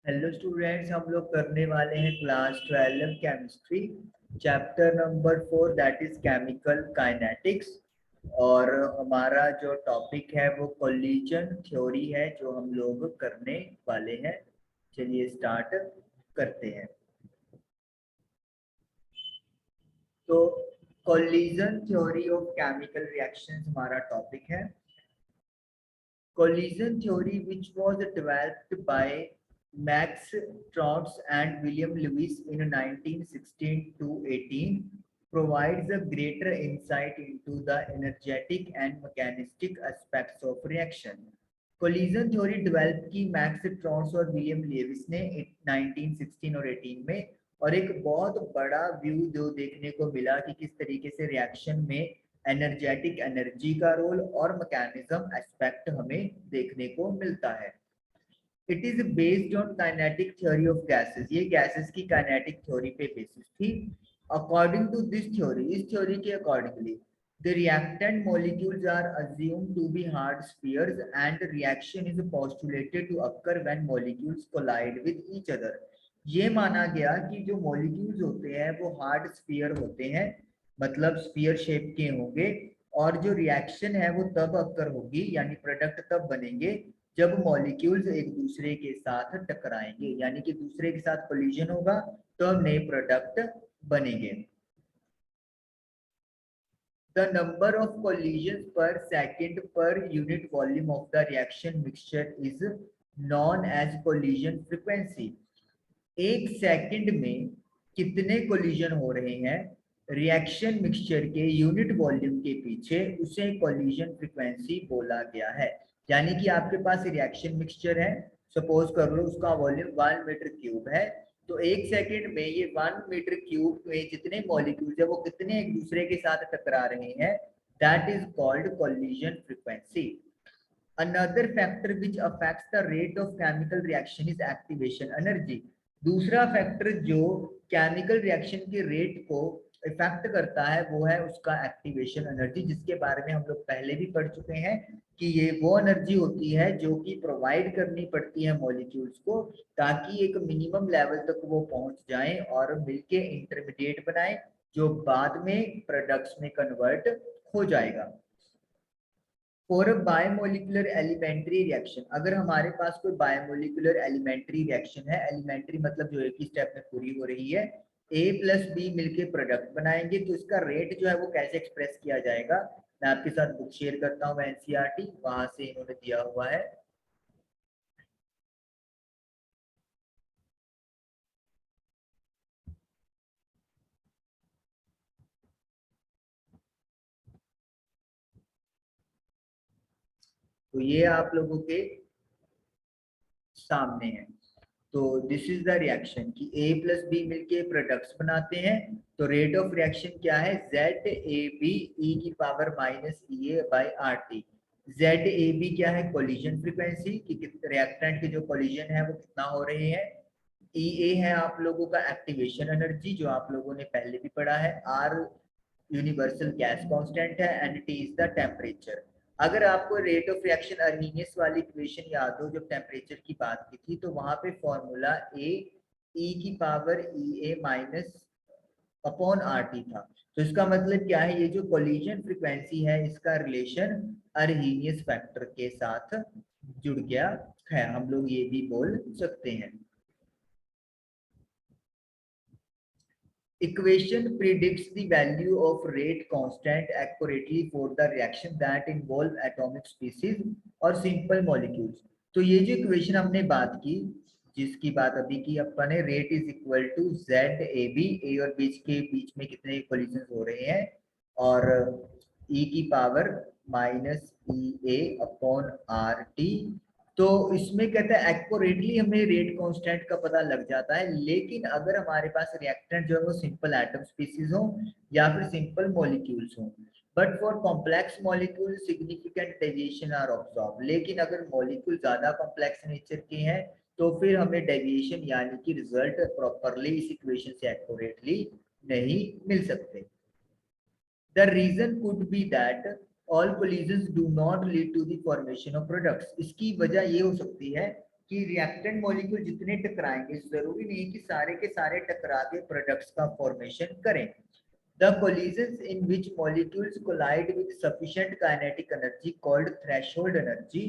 Hello students, हम लोग करने वाले हैं class 12 chemistry chapter number 4 that is chemical kinetics. और हमारा जो टॉपिक है वो कोलिजन थ्योरी है जो हम लोग करने वाले हैं। चलिए स्टार्ट करते हैं। तो collision theory of chemical reactions हमारा टॉपिक है। Collision theory, which was developed by Max Strauss and William Lewis in 1916 to 18, provides a greater insight into the energetic and mechanistic aspects of reaction. Collision theory develop की max ट्रॉन्स और William Levi's ने 1916 और 18 में, और एक बहुत बड़ा view जो देखने को मिला कि किस तरीके से रिएक्शन में एनर्जेटिक एनर्जी का रोल और मैकेनिज्म एस्पेक्ट हमें देखने को मिलता है। It is based on kinetic theory of gases. ये गैसेस की काइनेटिक थ्योरी पे बेसिस थी। अकॉर्डिंग टू दिस थ्योरी, इस थ्योरी के accordingly the reactant molecules are assumed to be hard spheres and reaction is postulated to occur when molecules collide with each other. ये माना गया कि जो मॉलिक्यूल्स होते हैं वो हार्ड स्फीयर होते हैं, मतलब स्फीयर शेप के होंगे, और जो रिएक्शन है वो तब अक्कर होगी, यानी प्रोडक्ट तब बनेंगे जब मॉलिक्यूल्स एक दूसरे के साथ टकराएंगे, यानी कि दूसरे के साथ कोलिजन होगा तो नए प्रोडक्ट बनेंगे। The number of collisions per second per unit volume of the reaction mixture is known as collision frequency. एक सेकंड में कितने कोलिजन हो रहे हैं रिएक्शन मिक्सचर के यूनिट वॉल्यूम के पीछे, उसे कोलिजन फ्रीक्वेंसी बोला गया है। यानी कि आपके पास रिएक्शन मिक्सचर है, सपोज कर लो उसका वॉल्यूम 1 मीटर क्यूब है, तो एक सेकंड में ये 1 मीटर क्यूब में जितने मॉलिक्यूल्स है वो कितने एक दूसरे के साथ टकरा रहे हैं, that is called collision frequency. Another factor which affects the rate of chemical reaction is activation energy. दूसरा फैक्टर जो केमिकल रिएक्शन के रेट को इफेक्ट करता है वो है उसका एक्टिवेशन एनर्जी, जिसके बारे में हम लोग पहले भी पढ़ चुके हैं कि ये वो एनर्जी होती है जो कि प्रोवाइड करनी पड़ती है मॉलिक्यूल्स को ताकि एक मिनिमम लेवल तक वो पहुंच जाएं और मिलके इंटरमीडिएट बनाएं जो बाद में प्रोडक्ट्स में कन्वर्ट हो जाएगा। For a bimolecular elementary reaction, अगर हमारे पास कोई बायोमोलिकुलर एलिमेंट्री रिएक्शन है, एलिमेंट्री मतलब जो एक ही स्टेप में पूरी हो रही है, ए प्लस बी मिलके प्रोडक्ट बनाएंगे, तो इसका रेट जो है वो कैसे एक्सप्रेस किया जाएगा, मैं आपके साथ बुक शेयर करता हूँ एनसीईआरटी, वहां से इन्होंने दिया हुआ है। तो ये आप लोगों के सामने है। तो दिस इज द रिएक्शन कि ए प्लस बी मिलके प्रोडक्ट्स बनाते हैं, तो रेट ऑफ रिएक्शन क्या है, जेड ए बी ई की power minus E A by R T. Z A B क्या है, कोलिजन फ्रीक्वेंसी कि रिएक्टेंट के जो कोलिजन है वो कितना हो रहे हैं, ई ए है आप लोगों का एक्टिवेशन एनर्जी जो आप लोगों ने पहले भी पढ़ा है, आर यूनिवर्सल गैस कांस्टेंट है, and T is the temperature. अगर आपको रेट ऑफ रिएक्शन अर्नीनियस वाली इक्वेशन याद हो जब टेम्परेचर की बात की थी, तो वहां पे फॉर्मूला ए ई की पावर ई ए माइनस अपॉन आर टी था। तो इसका मतलब क्या है, ये जो कोलिजन फ्रीक्वेंसी है इसका रिलेशन अर्नीनियस फैक्टर के साथ जुड़ गया है, हम लोग ये भी बोल सकते हैं। Equation predicts the value of rate constant accurately for the reaction that involve atomic species और simple molecules। तो ये जो इक्वेशन हमने बात की, जिसकी बात अभी की अपन ने, rate is equal to Z A B, A और बीच के बीच में कितने कोलिजन हो रहे हैं, और ई की पावर माइनस ई ए अपॉन आर टी। तो इसमें कहता है एक्यूरेटली हमें रेट कांस्टेंट का पता लग जाता है, लेकिन अगर हमारे पास रिएक्टेंट जो है वो सिंपल एटम स्पीसीज हो या फिर सिंपल मॉलिक्यूल्स हो, but for complex molecule significant deviation are observe. लेकिन अगर मॉलिक्यूल ज्यादा कॉम्प्लेक्स नेचर के हैं तो फिर हमें डेविएशन यानी कि रिजल्ट प्रॉपरली इस इक्वेशन से एक्यूरेटली नहीं मिल सकते। The reason could be that all collisions do not lead to the formation of products. इसकी वजह ये हो सकती है कि रिएक्टेंट मॉलिक्यूल जितने टकराएंगे जरूरी नहीं कि सारे के सारे टकरा के प्रोडक्ट्स का फॉर्मेशन करें. The collisions in which molecules collide with sufficient kinetic energy called threshold energy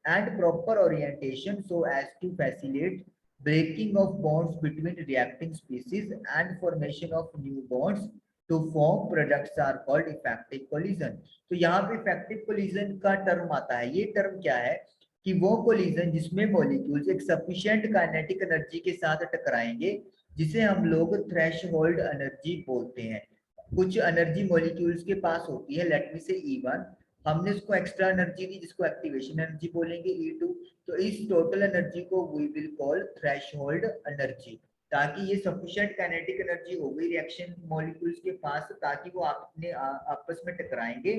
and proper orientation so as to facilitate breaking of bonds between reacting species and formation of new bonds to form products are called effective collision. तो यहाँ पे effective collision का term आता है. ये term क्या है कि वो collision जिसमें molecules एक sufficient kinetic energy के साथ टकराएंगे जिसे हम लोग threshold energy बोलते हैं. कुछ एनर्जी मॉलिक्यूल्स के पास होती है, लेट मी से E1, हमने उसको एक्स्ट्रा एनर्जी दी जिसको एक्टिवेशन एनर्जी बोलेंगे E2. तो इस टोटल एनर्जी को we will call threshold energy, ताकि ये सफिशिएंट काइनेटिक एनर्जी हो गई रिएक्शन मॉलिक्यूल्स के पास ताकि वो अपने आपस में टकराएंगे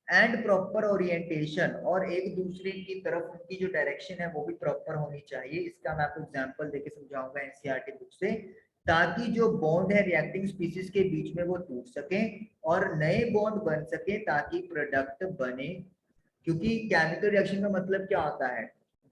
एंड प्रॉपर ओरिएंटेशन, और एक दूसरे की तरफ उनकी जो डायरेक्शन है वो भी प्रॉपर होनी चाहिए. इसका मैं आपको एग्जांपल देके समझाऊंगा एनसीईआरटी बुक से, ताकि जो बॉन्ड है रिएक्टिंग स्पीसीज के बीच में वो टूट सके और नए बॉन्ड बन सके ताकि प्रोडक्ट बने. क्योंकि केमिकल रिएक्शन का मतलब क्या होता है?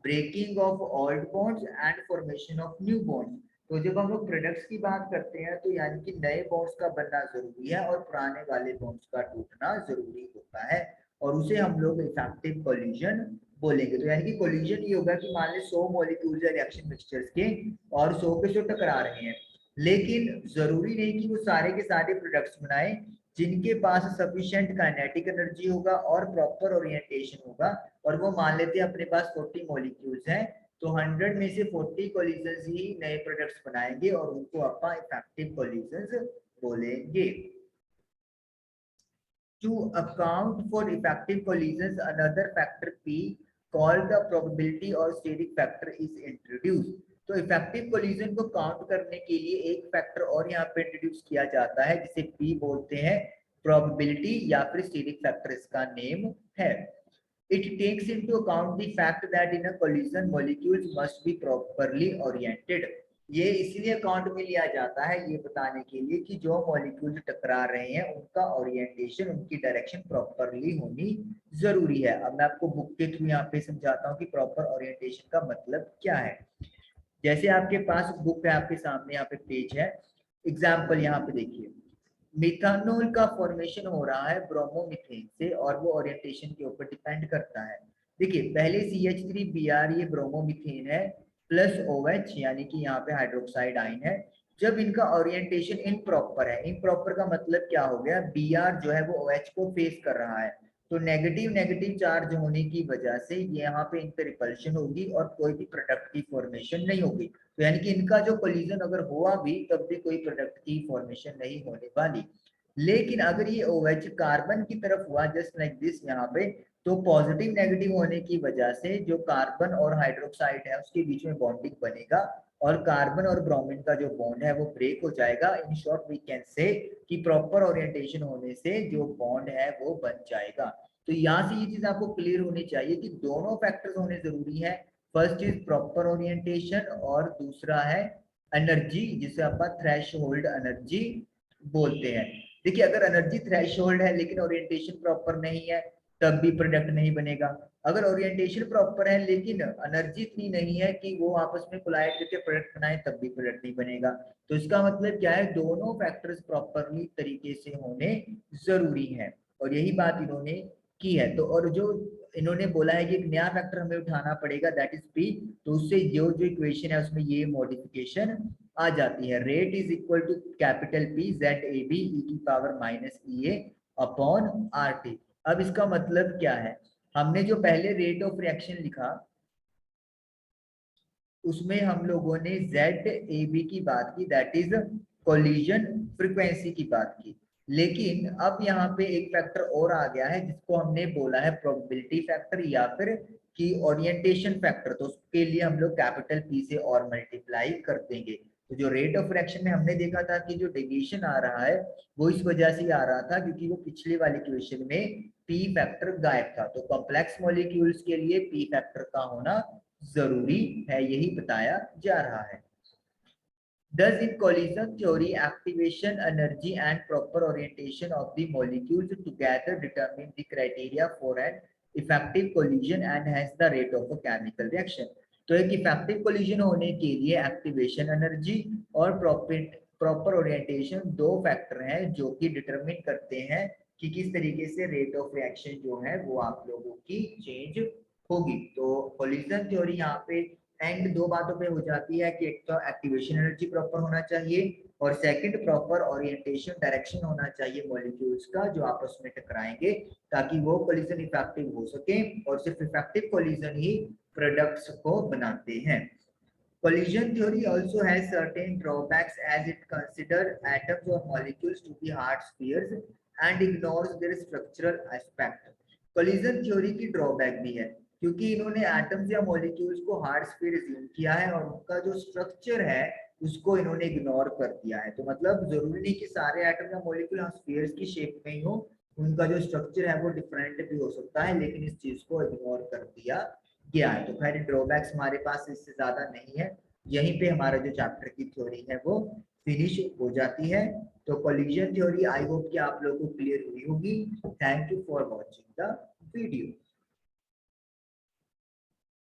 Breaking of old bonds and formation of new bonds. तो जब हम लोग प्रोडक्ट्स की बात करते हैं तो यानी कि नए बॉन्ड्स का बनना जरूरी है और पुराने वाले बॉन्ड्स का टूटना जरूरी होता है, और उसे हम लोग इफेक्टिव कोलिजन बोलेंगे. तो यानी कि कोलिजन ये होगा कि मान लीजिए 100 मॉलिक्यूल्स है रिएक्शन मिक्सचर्स के और 100 के 100 टकरा रहे हैं, लेकिन जरूरी नहीं कि वो सारे के सारे प्रोडक्ट्स बनाए. जिनके पास सफिशिएंट काइनेटिक एनर्जी होगा और प्रॉपर ओरिएंटेशन होगा, और वो मान लेते हैं अपने पास 40 मॉलिक्यूल्स हैं, तो 100 में से 40 कोलिजन्स ही नए प्रोडक्ट्स बनाएंगे और उनको अपन इफेक्टिव कोलिजन्स बोलेंगे. To account for effective collisions, another factor P called the probability or steric factor is introduced. तो इफेक्टिव कोलिजन को काउंट करने के लिए एक फैक्टर और यहाँ पे इंट्रोड्यूस किया जाता है जिसे P बोलते हैं, प्रोबेबिलिटी या फिर स्टेरिक फैक्टर इसका नेम है. It takes into account the fact that in a collision molecules must be properly oriented. ये इसलिए अकाउंट में लिया जाता है ये बताने के लिए कि जो मॉलिक्यूल टकरा रहे हैं उनका ओरिएंटेशन, उनकी डायरेक्शन प्रॉपरली होनी जरूरी है. अब मैं आपको बुक के थ्रू यहाँ पे समझाता हूँ कि प्रॉपर ओरिएंटेशन का मतलब क्या है. जैसे आपके पास बुक है, आपके सामने यहाँ पे पेज है, एग्जाम्पल यहाँ पे देखिए, मिथानॉल का फॉर्मेशन हो रहा है ब्रोमोमिथेन से और वो ओरिएंटेशन के ऊपर डिपेंड करता है. देखिए पहले CH3Br ये ब्रोमोमिथेन है प्लस OH यानी कि यहाँ पे हाइड्रोक्साइड आयन है. जब इनका ओरिएंटेशन इम्प्रॉपर है, इम्प्रॉपर का मतलब क्या हो गया, Br जो है वो OH को फेस कर रहा है, तो नेगेटिव नेगेटिव चार्ज होने की वजह से यहाँ पे इन पे रिपल्शन होगी और कोई भी प्रोडक्ट की फॉर्मेशन नहीं होगी. तो यानी कि इनका जो कोलिजन अगर हुआ भी तब भी कोई प्रोडक्ट की फॉर्मेशन नहीं होने वाली. लेकिन अगर ये OH कार्बन की तरफ हुआ जस्ट लाइक दिस यहाँ पे, तो पॉजिटिव नेगेटिव होने की वजह से जो कार्बन और हाइड्रोक्साइड है उसके बीच में बॉन्डिंग बनेगा और कार्बन और ब्रोमीन का जो बॉन्ड है वो ब्रेक हो जाएगा. In short we can say कि प्रॉपर ओरिएंटेशन होने से जो बॉन्ड है वो बन जाएगा. तो यहाँ से ये चीज आपको क्लियर होनी चाहिए कि दोनों फैक्टर्स होने जरूरी है. फर्स्ट इज प्रॉपर ओरिएंटेशन और दूसरा है एनर्जी जिसे अपन थ्रेशोल्ड एनर्जी बोलते हैं. देखिए अगर एनर्जी थ्रेशोल्ड है लेकिन ओरिएंटेशन प्रॉपर नहीं है तब भी प्रोडक्ट नहीं बनेगा. अगर ओरिएंटेशन प्रॉपर है लेकिन एनर्जी इतनी नहीं है कि वो आपस में कोलाइड करके प्रोडक्ट बनाए तब भी प्रोडक्ट नहीं बनेगा. तो इसका मतलब क्या है, दोनों फैक्टर्स प्रॉपरली तरीके से होने जरूरी है और यही बात इन्होंने की है. तो और जो इन्होंने बोला है कि एक नया फैक्टर हमें उठाना पड़ेगा दैट इज P, तो उससे जो जो इक्वेशन है उसमें ये मॉडिफिकेशन आ जाती है. Rate is equal to capital P ZAB e⁻⁻ upon RT. अब इसका मतलब क्या है, हमने जो पहले रेट ऑफ रिएक्शन लिखा उसमें हम लोगों ने ZAB की बात की, दैट इज कोलिजन फ्रीक्वेंसी की बात की. लेकिन अब यहाँ पे एक फैक्टर और आ गया है जिसको हमने बोला है प्रोबेबिलिटी फैक्टर या फिर कि ओरिएंटेशन फैक्टर. तो उसके लिए हम लोग कैपिटल P से और मल्टीप्लाई कर देंगे. तो जो रेट ऑफ रिएक्शन में हमने देखा था कि जो डेविएशन आ रहा है वो इस वजह से आ रहा था क्योंकि वो पिछले वाले इक्वेशन में P फैक्टर गायब था. तो कॉम्प्लेक्स मॉलिक्यूल्स के लिए P फैक्टर का होना जरूरी है, यही बताया जा रहा है. Thus, in collision theory, activation, energy, and proper orientation of the molecules together determine the criteria for an effective collision and hence the rate of a chemical reaction. तो एक इफेक्टिव कोलिजन होने के लिए एक्टिवेशन एनर्जी और proper orientation दो factor हैं जो कि डिटरमिन करते हैं कि किस तरीके से रेट ऑफ रिएक्शन जो है वो आप लोगों की चेंज होगी। तो कोलिजन थ्योरी यहाँ पे एंड दो बातों पे हो जाती है कि एक तो एक्टिवेशन एनर्जी प्रॉपर होना चाहिए और सेकंड प्रॉपर ओरिएंटेशन डायरेक्शन होना चाहिए मॉलिक्यूल्स का जो आपस में टकराएंगे, ताकि वो कोलिजन इफेक्टिव हो सके और सिर्फ इफेक्टिव कोलिजन ही प्रोडक्ट्स को बनाते हैं। Collision theory also has certain drawbacks as it considers atoms or molecules to be hard spheres and ignores their structural aspect. Collision theory की drawback भी है क्योंकि इन्होंने atoms या molecules को hard sphere assume किया है और उनका जो structure है उसको इन्होंने ignore कर दिया है। तो मतलब जरूरी नहीं कि सारे atom या molecule spheres की shape में ही हो, उनका जो structure है वो different भी हो सकता है, लेकिन इस चीज को ignore कर दिया गया है। तो खैर ड्रॉबैक्स हमारे पास इससे ज्यादा नहीं है। यहीं पे हमारा जो चैप्टर की थ्योरी है वो फिनिश हो जाती है। तो कोलिजन थ्योरी आई होप कि आप लोगों को क्लियर हुई होगी। Thank you for watching the video.